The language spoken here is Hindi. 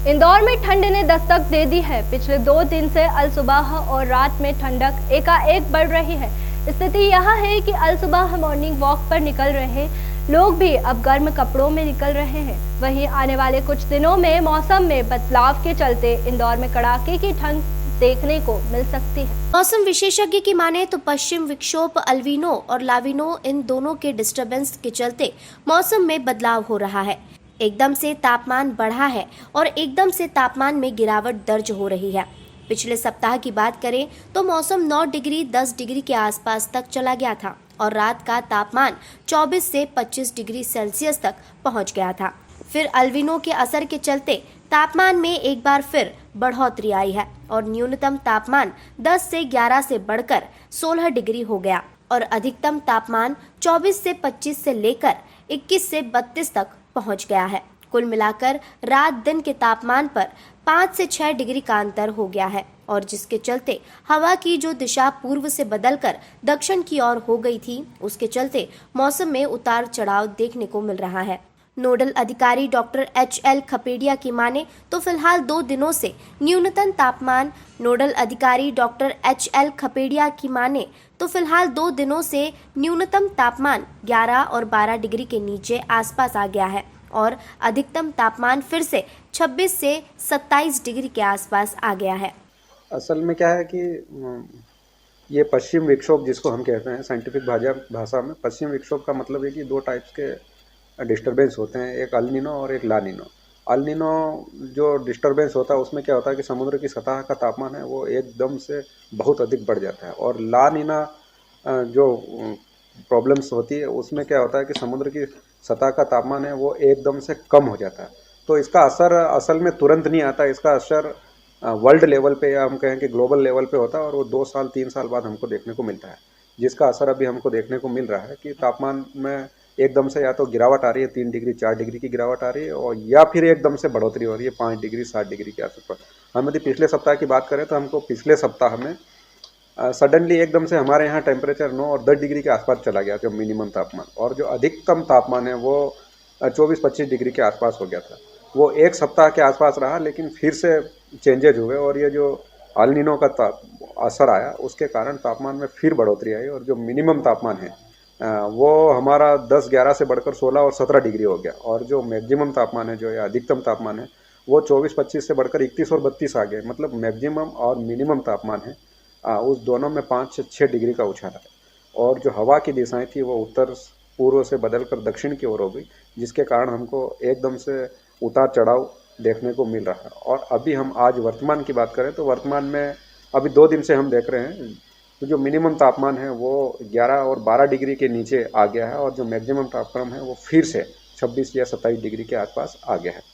इंदौर में ठंड ने दस्तक दे दी है। पिछले 2 दिन से अलसुबह और रात में ठंडक एकाएक बढ़ रही है। स्थिति यह है कि अलसुबह मॉर्निंग वॉक पर निकल रहे लोग भी अब गर्म कपड़ों में निकल रहे हैं। वहीं आने वाले कुछ दिनों में मौसम में बदलाव के चलते इंदौर में कड़ाके की ठंड देखने को मिल सकती है। मौसम विशेषज्ञ की माने तो पश्चिम विक्षोभ अल्वीनो और लाविनो इन दोनों के डिस्टर्बेंस के चलते मौसम में बदलाव हो रहा है। एकदम से तापमान बढ़ा है और एकदम से तापमान में गिरावट दर्ज हो रही है। पिछले सप्ताह की बात करें तो मौसम 9 डिग्री 10 डिग्री के आसपास तक चला गया था और रात का तापमान 24 से 25 डिग्री सेल्सियस तक पहुंच गया था। फिर अल्वीनो के असर के चलते तापमान में एक बार फिर बढ़ोतरी आई है और न्यूनतम तापमान 10 से 11 से बढ़कर 16 डिग्री हो गया और अधिकतम तापमान 24 से 25 से लेकर 21 से 32 तक पहुंच गया है। कुल मिलाकर रात दिन के तापमान पर 5 से 6 डिग्री का अंतर हो गया है और जिसके चलते हवा की जो दिशा पूर्व से बदलकर दक्षिण की ओर हो गई थी, उसके चलते मौसम में उतार चढ़ाव देखने को मिल रहा है। नोडल अधिकारी डॉक्टर HL खपेड़िया की माने तो फिलहाल 2 दिनों से न्यूनतम तापमान नोडल अधिकारी डॉक्टर HL खपेड़िया की माने तो फिलहाल 2 दिनों से न्यूनतम तापमान 11 और 12 डिग्री के नीचे आसपास आ गया है और अधिकतम तापमान फिर से 26 से 27 डिग्री के आसपास आ गया है। असल में क्या है कि ये पश्चिम विक्षोभ जिसको हम कहते हैं साइंटिफिक भाषा में, पश्चिम विक्षोभ का मतलब है कि 2 टाइप्स के डिस्टरबेंस होते हैं, एक अल नीनो और एक ला नीनो। अल नीनो जो डिस्टरबेंस होता है उसमें क्या होता है कि समुद्र की सतह का तापमान है वो एकदम से बहुत अधिक बढ़ जाता है, और ला नीना जो प्रॉब्लम्स होती है उसमें क्या होता है कि समुद्र की सतह का तापमान है वो एकदम से कम हो जाता है। तो इसका असर असल में तुरंत नहीं आता, इसका असर वर्ल्ड लेवल पे या हम कहें कि ग्लोबल लेवल पे होता है और वो 2 साल 3 साल बाद हमको देखने को मिलता है, जिसका असर अभी हमको देखने को मिल रहा है कि तापमान में एकदम से या तो गिरावट आ रही है, 3 डिग्री 4 डिग्री की गिरावट आ रही है, और या फिर एकदम से बढ़ोतरी हो रही है 5 डिग्री 7 डिग्री के आसपास। हम यदि पिछले सप्ताह की बात करें तो हमको पिछले सप्ताह में सडनली एकदम से हमारे यहाँ टेम्परेचर 9 और 10 डिग्री के आसपास चला गया जो मिनिमम तापमान, और जो अधिकतम तापमान है वो 24-25 डिग्री के आसपास हो गया था। वो एक सप्ताह के आसपास रहा, लेकिन फिर से चेंजेज हुए और ये जो अल नीनो का असर आया उसके कारण तापमान में फिर बढ़ोतरी आई, और जो मिनिमम तापमान है वो हमारा 10-11 से बढ़कर 16 और 17 डिग्री हो गया, और जो मैक्सिमम तापमान है जो या अधिकतम तापमान है वो 24-25 से बढ़कर 31 और 32 आ गए। मतलब मैक्सिमम और मिनिमम तापमान है उस दोनों में 5 से 6 डिग्री का उछाल है, और जो हवा की दिशाएं थी वो उत्तर पूर्व से बदलकर दक्षिण की ओर हो गई, जिसके कारण हमको एकदम से उतार चढ़ाव देखने को मिल रहा है। और अभी हम आज वर्तमान की बात करें तो वर्तमान में अभी 2 दिन से हम देख रहे हैं तो जो मिनिमम तापमान है वो 11 और 12 डिग्री के नीचे आ गया है, और जो मैक्सिमम तापमान है वो फिर से 26 या 27 डिग्री के आसपास आ गया है।